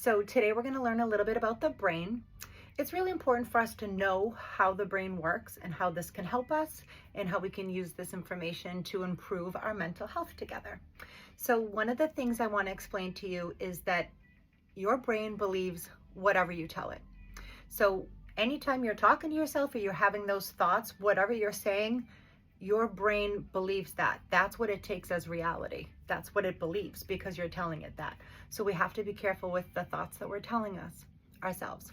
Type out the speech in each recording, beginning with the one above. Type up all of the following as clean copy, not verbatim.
So today we're going to learn a little bit about the brain. It's really important for us to know how the brain works and how this can help us and how we can use this information to improve our mental health together. So one of the things I want to explain to you is that your brain believes whatever you tell it. So anytime you're talking to yourself or you're having those thoughts, whatever you're saying, your brain believes that. That's what it takes as reality. That's what it believes because you're telling it that. So we have to be careful with the thoughts that we're telling ourselves.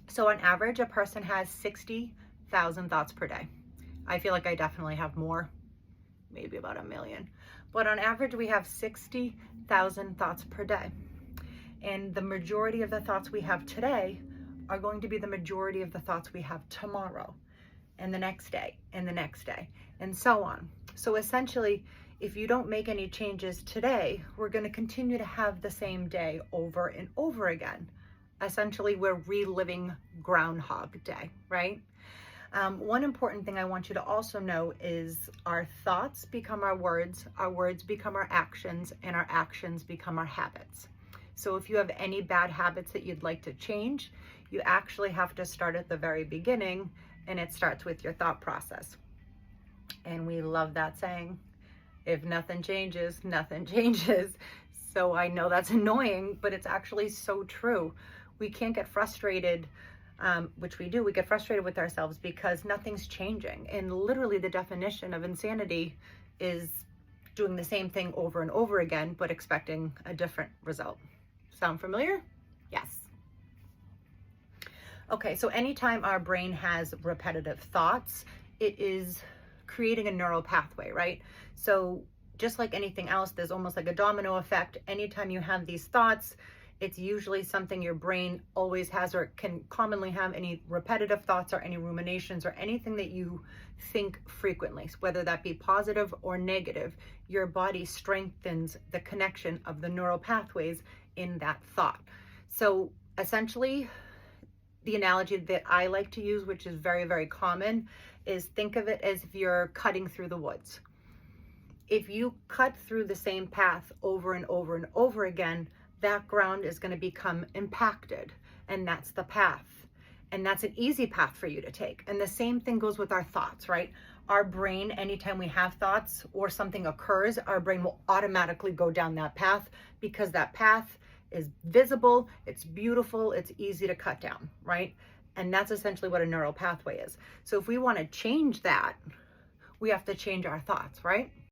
So on average, a person has 60,000 thoughts per day. I feel like I definitely have more, maybe about 1,000,000. But on average, we have 60,000 thoughts per day. And the majority of the thoughts we have today are going to be the majority of the thoughts we have tomorrow and the next day and the next day and so on. So essentially, if you don't make any changes today, we're going to continue to have the same day over and over again. Essentially, we're reliving Groundhog Day, right? One important thing I want you to also know is our thoughts become our words become our actions, and our actions become our habits. So if you have any bad habits that you'd like to change, you actually have to start at the very beginning, and it starts with your thought process. And we love that saying, if nothing changes, nothing changes. So I know that's annoying, but it's actually so true. We can't get frustrated, which we do. We get frustrated with ourselves because nothing's changing. And literally the definition of insanity is doing the same thing over and over again, but expecting a different result. Sound familiar? Yes. Okay, so anytime our brain has repetitive thoughts, it is creating a neural pathway, right? So just like anything else, there's almost like a domino effect. Anytime you have these thoughts, it's usually something your brain always has or can commonly have, any repetitive thoughts or any ruminations or anything that you think frequently, so whether that be positive or negative, your body strengthens the connection of the neural pathways in that thought. So essentially, the analogy that I like to use, which is very, very common, is think of it as if you're cutting through the woods. If you cut through the same path over and over and over again, that ground is going to become impacted, and that's the path. And that's an easy path for you to take. And the same thing goes with our thoughts, right? Our brain, anytime we have thoughts or something occurs, our brain will automatically go down that path because that path is visible, it's beautiful, it's easy to cut down, right? And that's essentially what a neural pathway is. So if we want to change that, we have to change our thoughts, right?